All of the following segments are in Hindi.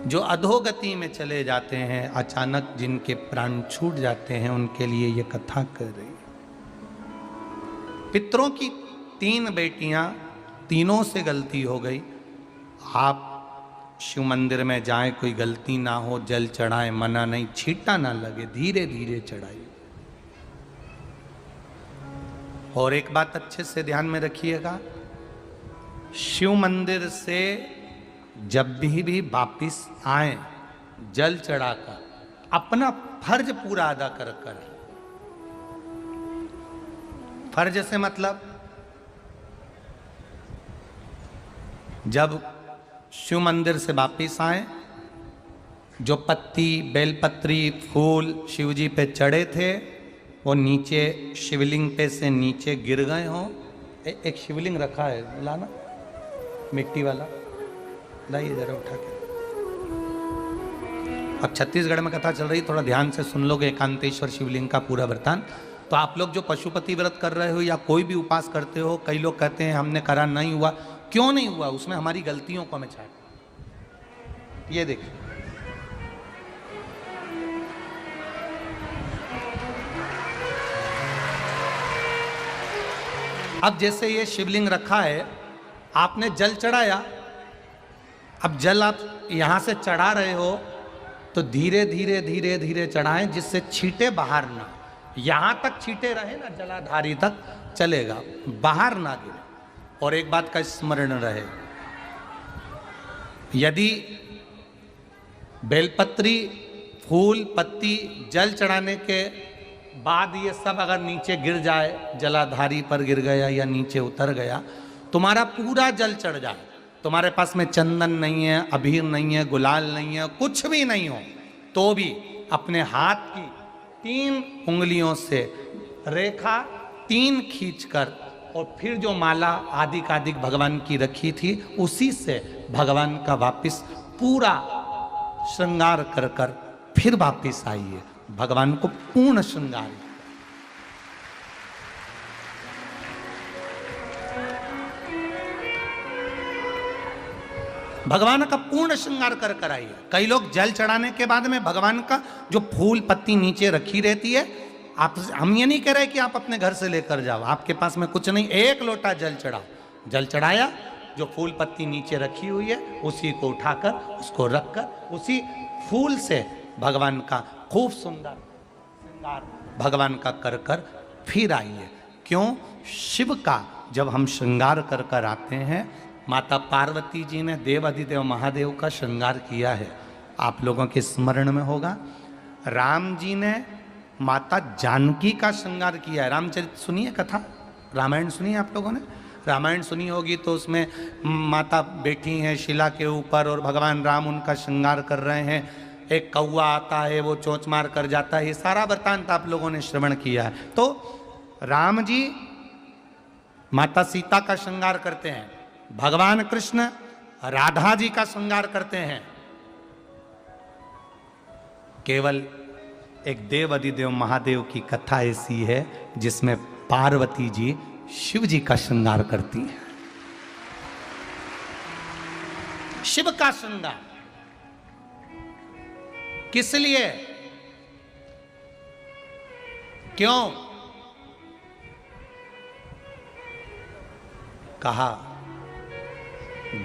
जो अधोगति में चले जाते हैं, अचानक जिनके प्राण छूट जाते हैं, उनके लिए ये कथा कर रही है। पितरों की 3 बेटियां, तीनों से गलती हो गई। आप शिव मंदिर में जाएं, कोई गलती ना हो, जल चढ़ाएं, मना नहीं, छींटा ना लगे, धीरे धीरे चढ़ाइए। और एक बात अच्छे से ध्यान में रखिएगा, शिव मंदिर से जब भी वापिस आए, जल चढ़ाकर अपना फर्ज पूरा अदा कर फर्ज से मतलब जब शिव मंदिर से वापिस आए, जो पत्ती, बेलपत्री, फूल शिव जी पे चढ़े थे वो नीचे शिवलिंग पे से नीचे गिर गए हों। एक शिवलिंग रखा है, लाना मिट्टी वाला, लाइए जरा उठा के। अब छत्तीसगढ़ में कथा चल रही, थोड़ा ध्यान से सुन लोगे एकांतेश्वर शिवलिंग का पूरा वृत्तांत। तो आप लोग जो पशुपति व्रत कर रहे हो या कोई भी उपास करते हो, कई लोग कहते हैं हमने करा नहीं हुआ। क्यों नहीं हुआ? उसमें हमारी गलतियों को हमें छाट। ये देखिए, अब जैसे ये शिवलिंग रखा है, आपने जल चढ़ाया, अब जल आप यहां से चढ़ा रहे हो तो धीरे धीरे धीरे धीरे चढ़ाएं, जिससे छींटे बाहर ना, यहां तक छींटे रहे ना, जलाधारी तक चलेगा, बाहर ना गिरे। और एक बात का स्मरण रहे, यदि बेलपत्री, फूल, पत्ती जल चढ़ाने के बाद ये सब अगर नीचे गिर जाए, जलाधारी पर गिर गया या नीचे उतर गया, तुम्हारा पूरा जल चढ़ जाए, तुम्हारे पास में चंदन नहीं है, अबीर नहीं है, गुलाल नहीं है, कुछ भी नहीं हो, तो भी अपने हाथ की 3 उंगलियों से रेखा 3 खींचकर और फिर जो माला आदिकादिक भगवान की रखी थी, उसी से भगवान का वापिस पूरा श्रृंगार कर कर फिर वापिस आइए, भगवान को पूर्ण श्रृंगार। भगवान का पूर्ण श्रृंगार कर कर आइए। कई लोग जल चढ़ाने के बाद में भगवान का जो फूल पत्ती नीचे रखी रहती है, आप, हम ये नहीं कह रहे कि आप अपने घर से लेकर जाओ, आपके पास में कुछ नहीं, 1 लोटा जल चढ़ाओ, जल चढ़ाया, जो फूल पत्ती नीचे रखी हुई है उसी को उठाकर, उसको रखकर, उसी फूल से भगवान का खूब सुंदर श्रृंगार भगवान का कर कर फिर आइए। क्यों? शिव का जब हम श्रृंगार कर कर आते हैं, माता पार्वती जी ने देव अधिदेव महादेव का श्रृंगार किया है, आप लोगों के स्मरण में होगा। राम जी ने माता जानकी का श्रृंगार किया है। रामचरित सुनिए कथा, रामायण सुनिए, आप लोगों ने रामायण सुनी होगी, तो उसमें माता बैठी हैं शिला के ऊपर और भगवान राम उनका श्रृंगार कर रहे हैं, एक कौवा आता है, वो चोंच मार कर जाता है, ये सारा वृत्तांत आप लोगों ने श्रवण किया है। तो राम जी माता सीता का श्रृंगार करते हैं, भगवान कृष्ण राधा जी का श्रृंगार करते हैं। केवल एक देव अधिदेव महादेव की कथा ऐसी है जिसमें पार्वती जी शिव जी का श्रृंगार करती हैं। शिव का श्रृंगार किस लिए? क्यों? कहा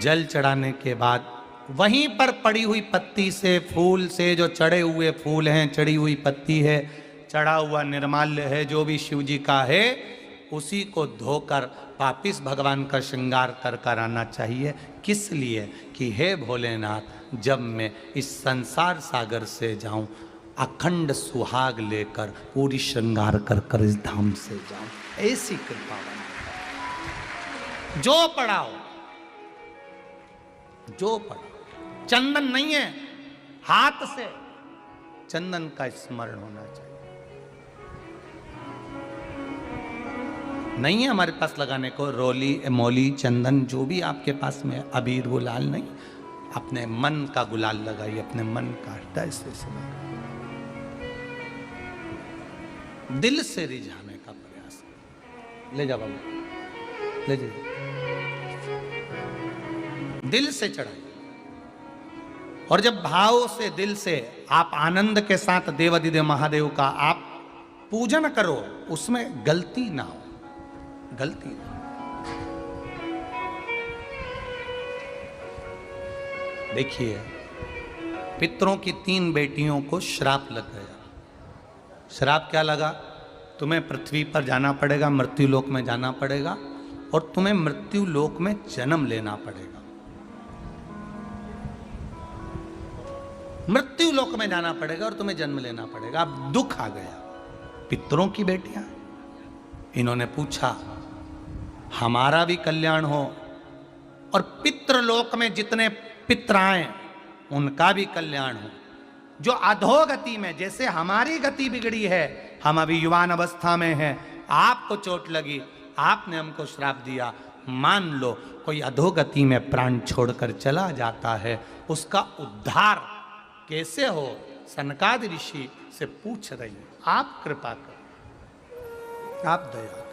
जल चढ़ाने के बाद वहीं पर पड़ी हुई पत्ती से, फूल से, जो चढ़े हुए फूल हैं, चढ़ी हुई पत्ती है, चढ़ा हुआ निर्माल्य है, जो भी शिव जी का है, उसी को धोकर वापिस भगवान का श्रृंगार कर कर आना चाहिए। किस लिए? कि हे भोलेनाथ, जब मैं इस संसार सागर से जाऊं, अखंड सुहाग लेकर पूरी श्रृंगार कर कर इस धाम से जाऊं, ऐसी कृपा बना। जो पढ़ाओ, जो पढ़ाओ, चंदन नहीं है, हाथ से चंदन का स्मरण होना चाहिए। नहीं है हमारे पास लगाने को रोली, मौली, चंदन, जो भी आपके पास में, अबीर, गुलाल नहीं, अपने मन का गुलाल लगाइए, अपने मन का हृदय से दिल से रिझाने का प्रयास। ले जा बाबू, ले जा, दिल से चढ़ाइए। और जब भाव से दिल से आप आनंद के साथ देवाधिदेव महादेव का आप पूजन करो, उसमें गलती ना हो, गलती ना। देखिए, पितरों की 3 बेटियों को श्राप लग गया। श्राप क्या लगा? तुम्हें पृथ्वी पर जाना पड़ेगा, मृत्यु लोक में जाना पड़ेगा, और तुम्हें मृत्यु लोक में जन्म लेना पड़ेगा। मृत्यु लोक में जाना पड़ेगा और तुम्हें जन्म लेना पड़ेगा। अब दुख आ गया। पितरों की बेटियां, इन्होंने पूछा हमारा भी कल्याण हो और पितृलोक में जितने पितर आए उनका भी कल्याण हो। जो अधोगति में, जैसे हमारी गति बिगड़ी है, हम अभी युवान अवस्था में हैं, आपको चोट लगी, आपने हमको श्राप दिया, मान लो कोई अधोगति में प्राण छोड़कर चला जाता है, उसका उद्धार कैसे हो? सनकादि ऋषि से पूछ रही, आप कृपा करो, आप दया